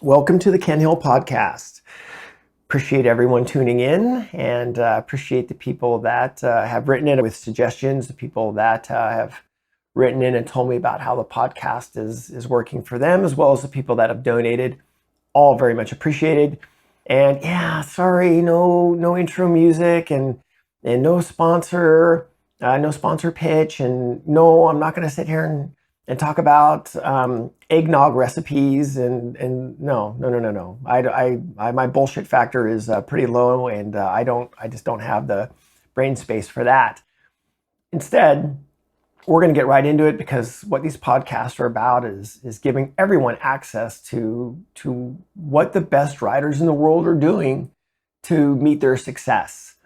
Welcome to the Ken Hill Podcast. Appreciate everyone tuning in and appreciate the people that have written in with suggestions, the people that have written in and told me about how the podcast is working for them, as well as the people that have donated. All very much appreciated. And yeah, sorry, no intro music and no sponsor, no sponsor pitch, and no, I'm not going to sit here and talk about eggnog recipes and no. My bullshit factor is pretty low, and I just don't have the brain space for that. Instead, we're going to get right into it because what these podcasts are about is giving everyone access to what the best writers in the world are doing to meet their success.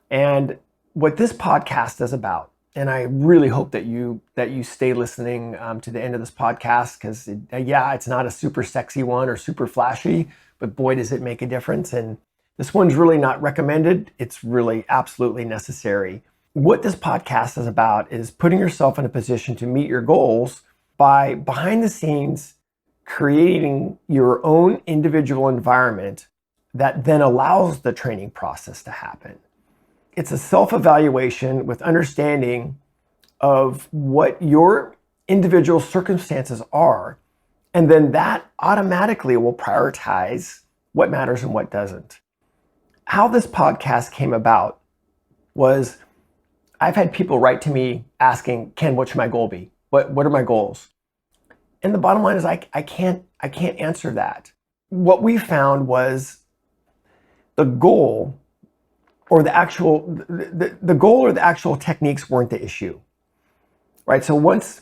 And what this podcast is about, and I really hope that you stay listening to the end of this podcast, because it's not a super sexy one or super flashy, but boy, does it make a difference. And this one's really not recommended. It's really absolutely necessary. What this podcast is about is putting yourself in a position to meet your goals by behind the scenes creating your own individual environment that then allows the training process to happen. It's a self-evaluation with understanding of what your individual circumstances are, and then that automatically will prioritize what matters and what doesn't. How this podcast came about was I've had people write to me asking, Ken, what should my goal be? What are my goals? And the bottom line is I can't answer that. What we found was the goal or the actual techniques weren't the issue, right? So once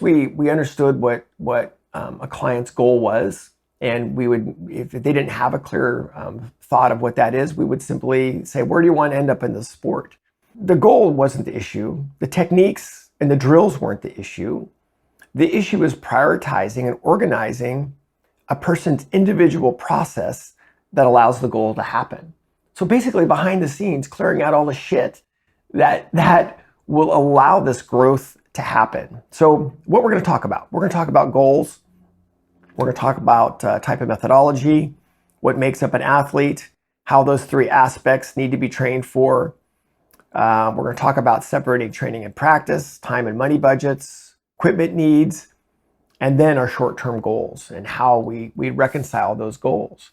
we understood what a client's goal was, and we would, if they didn't have a clear thought of what that is, we would simply say, where do you want to end up in the sport? The goal wasn't the issue. The techniques and the drills weren't the issue. The issue is prioritizing and organizing a person's individual process that allows the goal to happen. So basically, behind the scenes, clearing out all the shit that will allow this growth to happen. So what we're going to talk about, we're going to talk about goals. We're going to talk about type of methodology, what makes up an athlete, how those three aspects need to be trained for. We're going to talk about separating training and practice, time and money budgets, equipment needs, and then our short-term goals and how we reconcile those goals.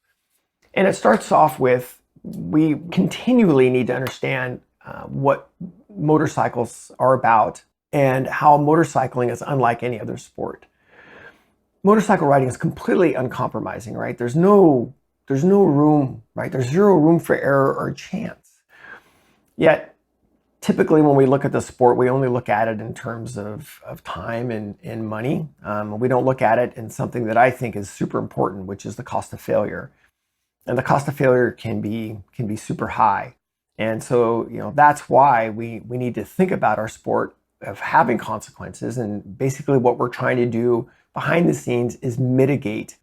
And it starts off with, we continually need to understand what motorcycles are about and how motorcycling is unlike any other sport. Motorcycle riding is completely uncompromising, right? There's no room, right? There's zero room for error or chance. Yet, typically when we look at the sport, we only look at it in terms of time and money. We don't look at it in something that I think is super important, which is the cost of failure. And the cost of failure can be super high. And so, that's why we need to think about our sport of having consequences. And basically what we're trying to do behind the scenes is mitigate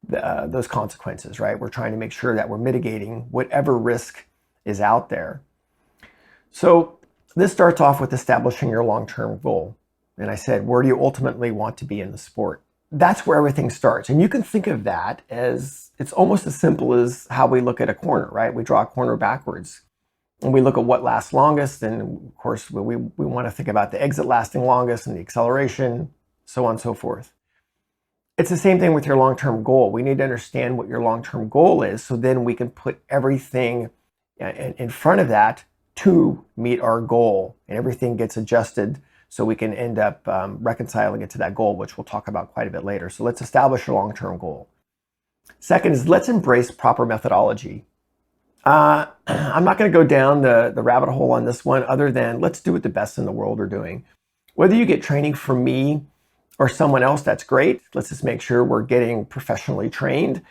those consequences, right? We're trying to make sure that we're mitigating whatever risk is out there. So this starts off with establishing your long-term goal. And I said, where do you ultimately want to be in the sport? That's where everything starts. And you can think of that as, it's almost as simple as how we look at a corner, right? We draw a corner backwards and we look at what lasts longest. And of course, we want to think about the exit lasting longest and the acceleration, so on and so forth. It's the same thing with your long-term goal. We need to understand what your long-term goal is, so then we can put everything in front of that to meet our goal, and everything gets adjusted so we can end up reconciling it to that goal, which we'll talk about quite a bit later. So let's establish a long-term goal. Second is, let's embrace proper methodology. I'm not going to go down the rabbit hole on this one, other than let's do what the best in the world are doing. Whether you get training from me or someone else, that's great. Let's just make sure we're getting professionally trained.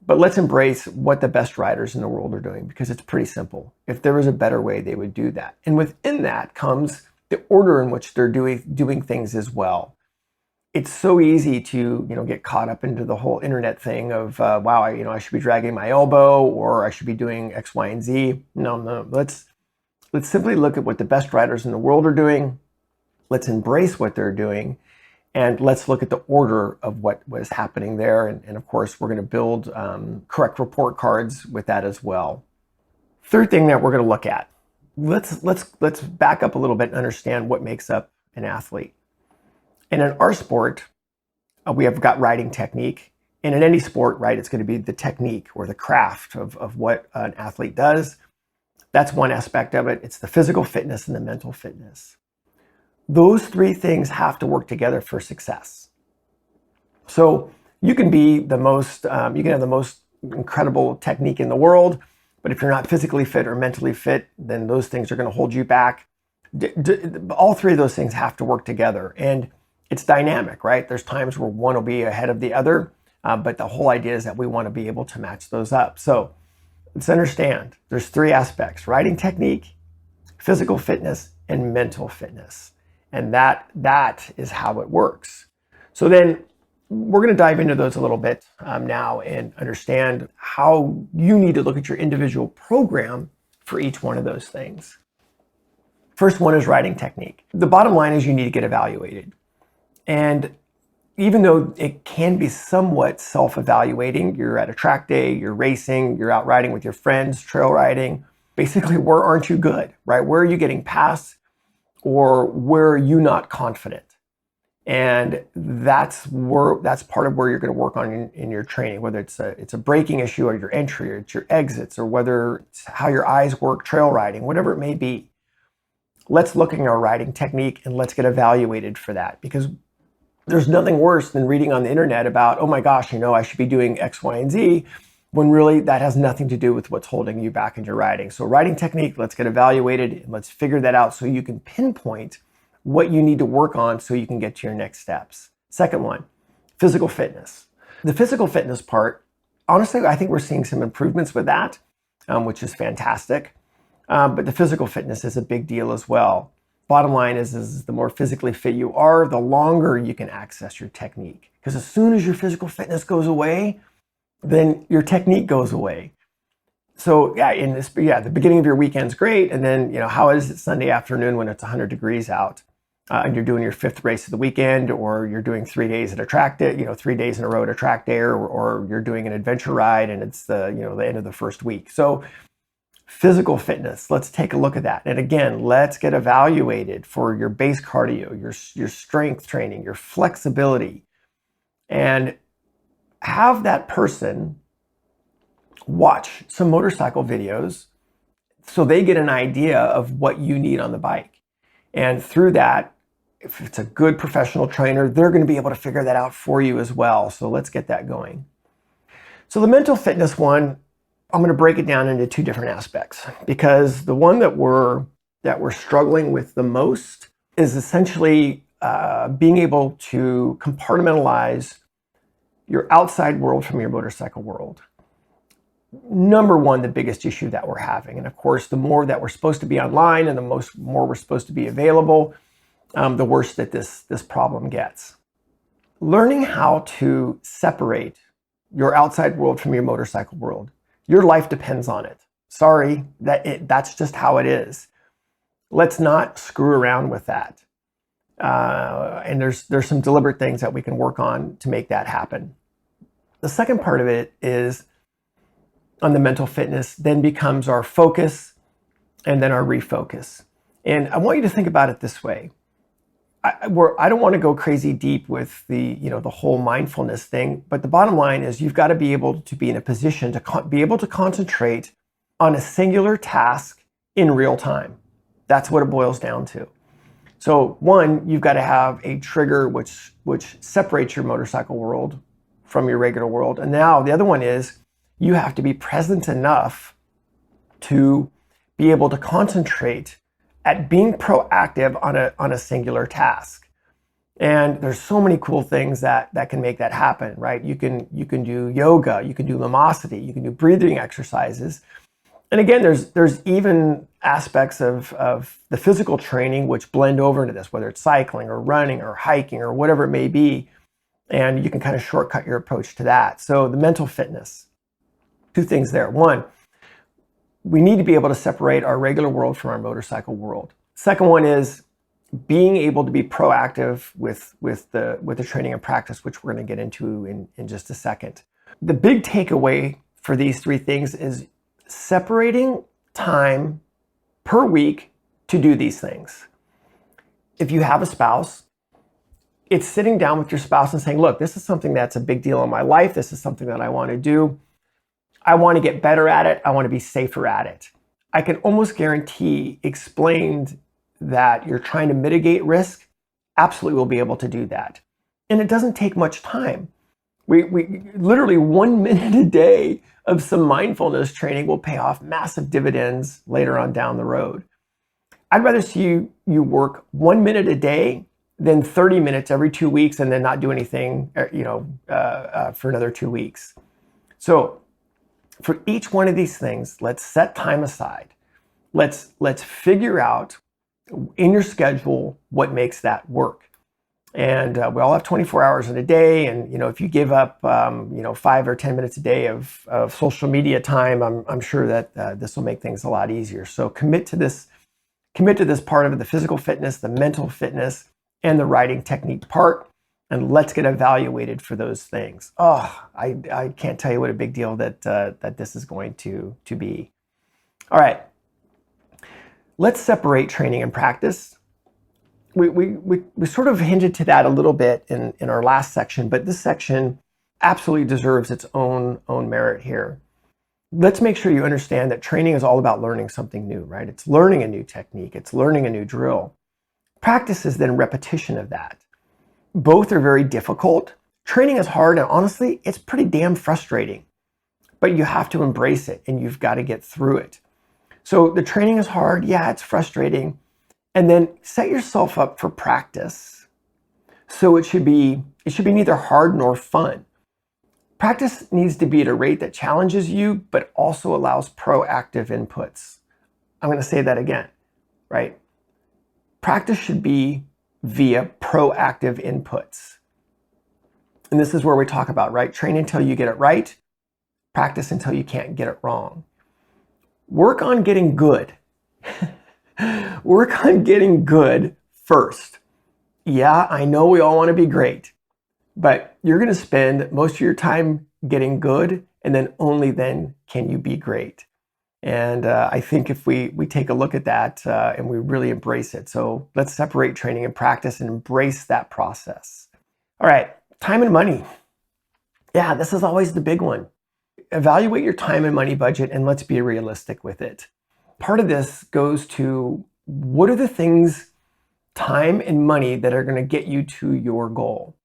But let's embrace what the best riders in the world are doing, because it's pretty simple. If there was a better way, they would do that. And within that comes the order in which they're doing things as well. It's so easy to get caught up into the whole internet thing of wow, I should be dragging my elbow, or I should be doing X, Y, and Z. No. Let's simply look at what the best riders in the world are doing. Let's embrace what they're doing, And let's look at the order of what was happening there. And of course, we're going to build correct report cards with that as well. Third thing that we're going to look at, let's back up a little bit and understand what makes up an athlete. And in our sport, we have got riding technique. And in any sport, right, it's going to be the technique or the craft of what an athlete does. That's one aspect of it. It's the physical fitness and the mental fitness. Those three things have to work together for success. So you can be the most, you can have the most incredible technique in the world, but if you're not physically fit or mentally fit, then those things are going to hold you back. All three of those things have to work together, and it's dynamic, right? There's times where one will be ahead of the other, but the whole idea is that we want to be able to match those up. So let's understand there's three aspects: riding technique, physical fitness, and mental fitness. And that is how it works. So then we're going to dive into those a little bit now and understand how you need to look at your individual program for each one of those things. First one is riding technique. The bottom line is you need to get evaluated. And even though it can be somewhat self-evaluating, you're at a track day, you're racing, you're out riding with your friends, trail riding, basically where aren't you good, right? Where are you getting past? Or where are you not confident? And that's part of where you're going to work on in your training, whether it's a braking issue or your entry or it's your exits or whether it's how your eyes work trail riding, whatever it may be. Let's look at our riding technique and let's get evaluated for that, because there's nothing worse than reading on the internet about, oh my gosh, I should be doing X, Y, and Z, when really that has nothing to do with what's holding you back in your riding. So riding technique, let's get evaluated and let's figure that out so you can pinpoint what you need to work on so you can get to your next steps. Second one, physical fitness. The physical fitness part, honestly, I think we're seeing some improvements with that, which is fantastic. But the physical fitness is a big deal as well. Bottom line is the more physically fit you are, the longer you can access your technique. Because as soon as your physical fitness goes away, then your technique goes away. So the beginning of your weekend's great. And then, how is it Sunday afternoon when it's 100 degrees out and you're doing your fifth race of the weekend, or you're doing 3 days at a track day, 3 days in a row at a track day, or you're doing an adventure ride and it's the end of the first week. So physical fitness, let's take a look at that. And again, let's get evaluated for your base cardio, your strength training, your flexibility, and have that person watch some motorcycle videos so they get an idea of what you need on the bike. And through that, if it's a good professional trainer, they're going to be able to figure that out for you as well. So let's get that going. So the mental fitness one, I'm going to break it down into two different aspects, because the one that we're struggling with the most is essentially being able to compartmentalize your outside world from your motorcycle world. Number one, the biggest issue that we're having, and of course, the more that we're supposed to be online and the more we're supposed to be available, the worse that this problem gets. Learning how to separate your outside world from your motorcycle world. Your life depends on it. Sorry, that's just how it is. Let's not screw around with that. And there's some deliberate things that we can work on to make that happen. The second part of it is on the mental fitness, then becomes our focus and then our refocus. And I want you to think about it this way. I don't want to go crazy deep with the whole mindfulness thing, but the bottom line is you've got to be able to be in a position to be able to concentrate on a singular task in real time. That's what it boils down to. So one, you've got to have a trigger which separates your motorcycle world from your regular world. And now the other one is you have to be present enough to be able to concentrate at being proactive on a singular task. And there's so many cool things that can make that happen, right? You can do yoga, you can do lumosity, you can do breathing exercises. And again, there's even aspects of the physical training which blend over into this, whether it's cycling or running or hiking or whatever it may be. And you can kind of shortcut your approach to that. So the mental fitness, two things there. One, we need to be able to separate our regular world from our motorcycle world. Second one is being able to be proactive with the training and practice, which we're going to get into in just a second. The big takeaway for these three things is separating time per week to do these things. If you have a spouse, it's sitting down with your spouse and saying, look, this is something that's a big deal in my life. This is something that I want to do. I want to get better at it. I want to be safer at it. I can almost guarantee explained that you're trying to mitigate risk, absolutely will be able to do that. And it doesn't take much time. We literally 1 minute a day of some mindfulness training will pay off massive dividends later on down the road. I'd rather see you work 1 minute a day than 30 minutes every 2 weeks and then not do anything, for another 2 weeks. So for each one of these things, let's set time aside. Let's figure out in your schedule what makes that work. And we all have 24 hours in a day. And, if you give up, 5 or 10 minutes a day of social media time, I'm sure that this will make things a lot easier. So commit to this part of it, the physical fitness, the mental fitness, and the writing technique part. And let's get evaluated for those things. Oh, I can't tell you what a big deal that this is going to be. All right. Let's separate training and practice. We sort of hinted to that a little bit in our last section, but this section absolutely deserves its own merit here. Let's make sure you understand that training is all about learning something new, right? It's learning a new technique. It's learning a new drill. Practice is then repetition of that. Both are very difficult. Training is hard, and honestly, it's pretty damn frustrating. But you have to embrace it, and you've got to get through it. So the training is hard. Yeah, it's frustrating. And then set yourself up for practice. So it should be neither hard nor fun. Practice needs to be at a rate that challenges you, but also allows proactive inputs. I'm going to say that again, right? Practice should be via proactive inputs. And this is where we talk about, right? Train until you get it right. Practice until you can't get it wrong. Work on getting good. Work on getting good first. Yeah, I know we all want to be great, but you're going to spend most of your time getting good, and then only then can you be great. And I think if we take a look at that and we really embrace it. So let's separate training and practice and embrace that process. All right, time and money. Yeah, this is always the big one. Evaluate your time and money budget, and let's be realistic with it. Part of this goes to what are the things, time and money, that are going to get you to your goal.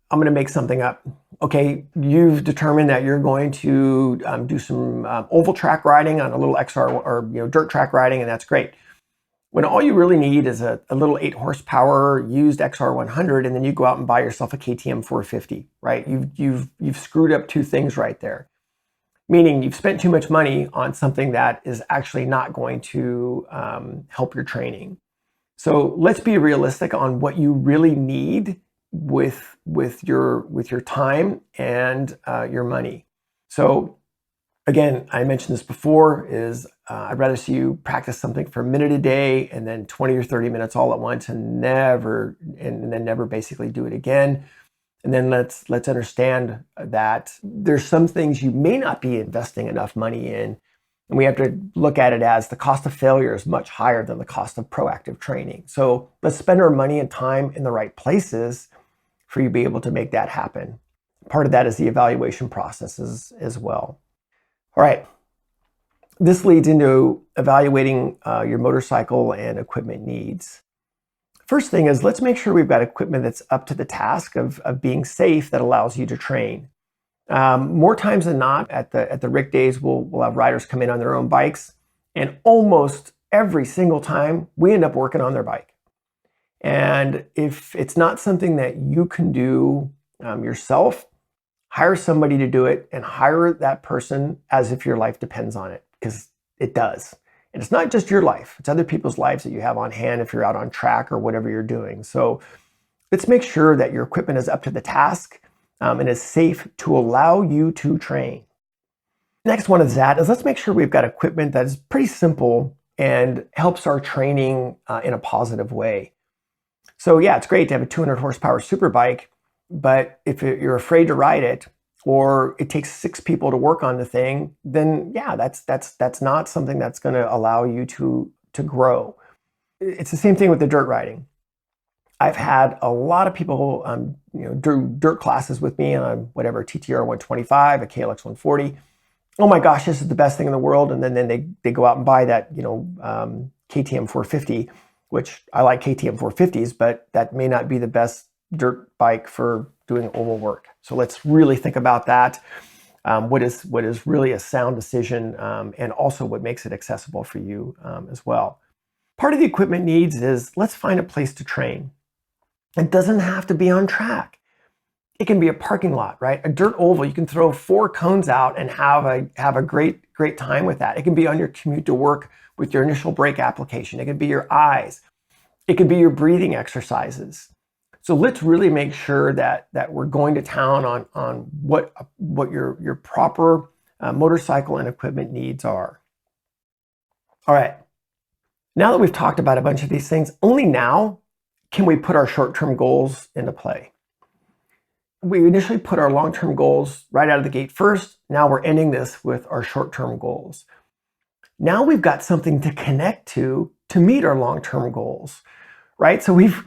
I'm going to make something up. Okay, you've determined that you're going to do some oval track riding on a little XR or dirt track riding, and that's great. When all you really need is a little 8 horsepower used XR 100, and then you go out and buy yourself a KTM 450, right? You've screwed up two things right there. Meaning you've spent too much money on something that is actually not going to help your training. So let's be realistic on what you really need with your time and your money. So again, I mentioned this before, is I'd rather see you practice something for a minute a day and then 20 or 30 minutes all at once and then never basically do it again. And then let's understand that there's some things you may not be investing enough money in. And we have to look at it as the cost of failure is much higher than the cost of proactive training. So let's spend our money and time in the right places for you to be able to make that happen. Part of that is the evaluation processes as well. All right. This leads into evaluating your motorcycle and equipment needs. First thing is, let's make sure we've got equipment that's up to the task of being safe, that allows you to train. More times than not, at the Rick days, we'll have riders come in on their own bikes, and almost every single time we end up working on their bike. And if it's not something that you can do yourself, hire somebody to do it, and hire that person as if your life depends on it, because it does. And it's not just your life, it's other people's lives that you have on hand if you're out on track or whatever you're doing. So let's make sure that your equipment is up to the task and is safe to allow you to train. Next one is let's make sure we've got equipment that is pretty simple and helps our training in a positive way. So yeah, it's great to have a 200 horsepower super bike, but if you're afraid to ride it, or it takes 6 people to work on the thing, then yeah, that's not something that's going to allow you to grow. It's the same thing with the dirt riding. I've had a lot of people, do dirt classes with me on whatever TTR 125, a KLX 140. Oh my gosh, this is the best thing in the world, and then they go out and buy that KTM 450, which I like KTM 450s, but that may not be the best dirt bike for doing oval work. So let's really think about that. What is really a sound decision, and also what makes it accessible for you as well. Part of the equipment needs is, let's find a place to train. It doesn't have to be on track. It can be a parking lot, right? A dirt oval, you can throw 4 cones out and have a great time with that. It can be on your commute to work with your initial brake application. It can be your eyes. It can be your breathing exercises. So let's really make sure that we're going to town on what your proper motorcycle and equipment needs are. All right. Now that we've talked about a bunch of these things, only now can we put our short-term goals into play. We initially put our long-term goals right out of the gate first. Now we're ending this with our short-term goals. Now we've got something to connect to meet our long-term goals, right? So we've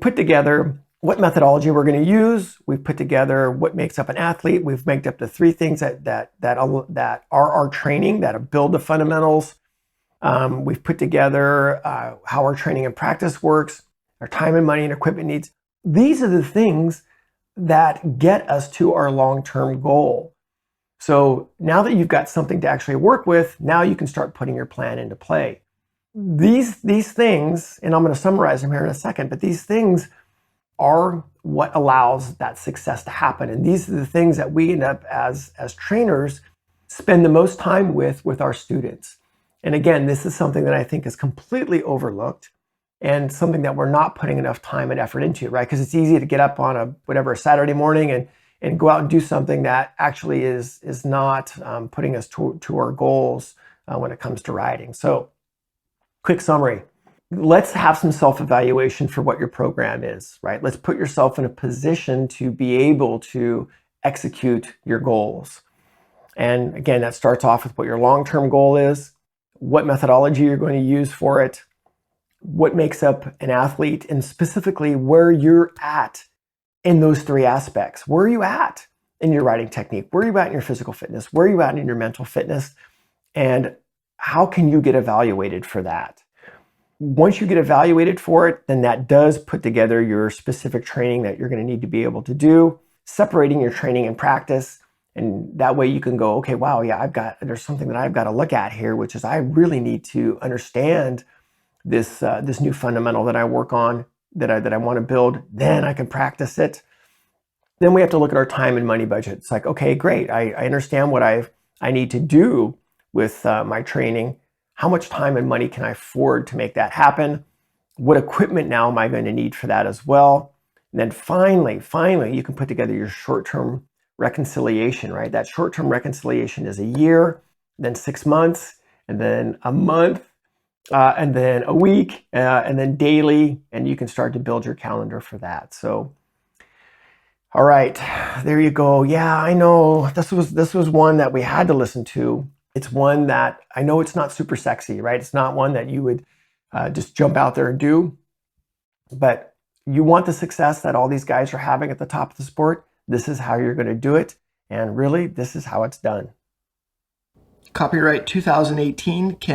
put together what methodology we're going to use. We've put together what makes up an athlete. We've made up the 3 things that are our training, that build the fundamentals. We've put together how our training and practice works, our time and money and equipment needs. These are the things that get us to our long-term goal. So now that you've got something to actually work with, now you can start putting your plan into play. These things, and I'm going to summarize them here in a second, but these things are what allows that success to happen. And these are the things that we end up as trainers spend the most time with our students. And again, this is something that I think is completely overlooked and something that we're not putting enough time and effort into, right? Because it's easy to get up on a Saturday morning and go out and do something that actually is not putting us to our goals when it comes to riding. So quick summary. Let's have some self-evaluation for what your program is, right? Let's put yourself in a position to be able to execute your goals. And again, that starts off with what your long-term goal is, what methodology you're going to use for it, what makes up an athlete, and specifically where you're at in those 3 aspects. Where are you at in your riding technique? Where are you at in your physical fitness? Where are you at in your mental fitness? And how can you get evaluated for that? Once you get evaluated for it, then that does put together your specific training that you're going to need to be able to do, separating your training and practice. And that way you can go, okay, wow, yeah, there's something that I've got to look at here, which is I really need to understand this new fundamental that I work on, that I want to build. Then I can practice it. Then we have to look at our time and money budget. It's like, okay, great. I understand what I need to do with my training. How much time and money can I afford to make that happen? What equipment now am I going to need for that as well? And then finally, you can put together your short-term reconciliation, right? That short-term reconciliation is a year, then 6 months, and then a month, and then a week, and then daily, and you can start to build your calendar for that. So, all right, there you go. Yeah, I know this was one that we had to listen to. It's one that I know it's not super sexy, right? It's not one that you would just jump out there and do, but you want the success that all these guys are having at the top of the sport. This is how you're going to do it. And really, this is how it's done. Copyright 2018.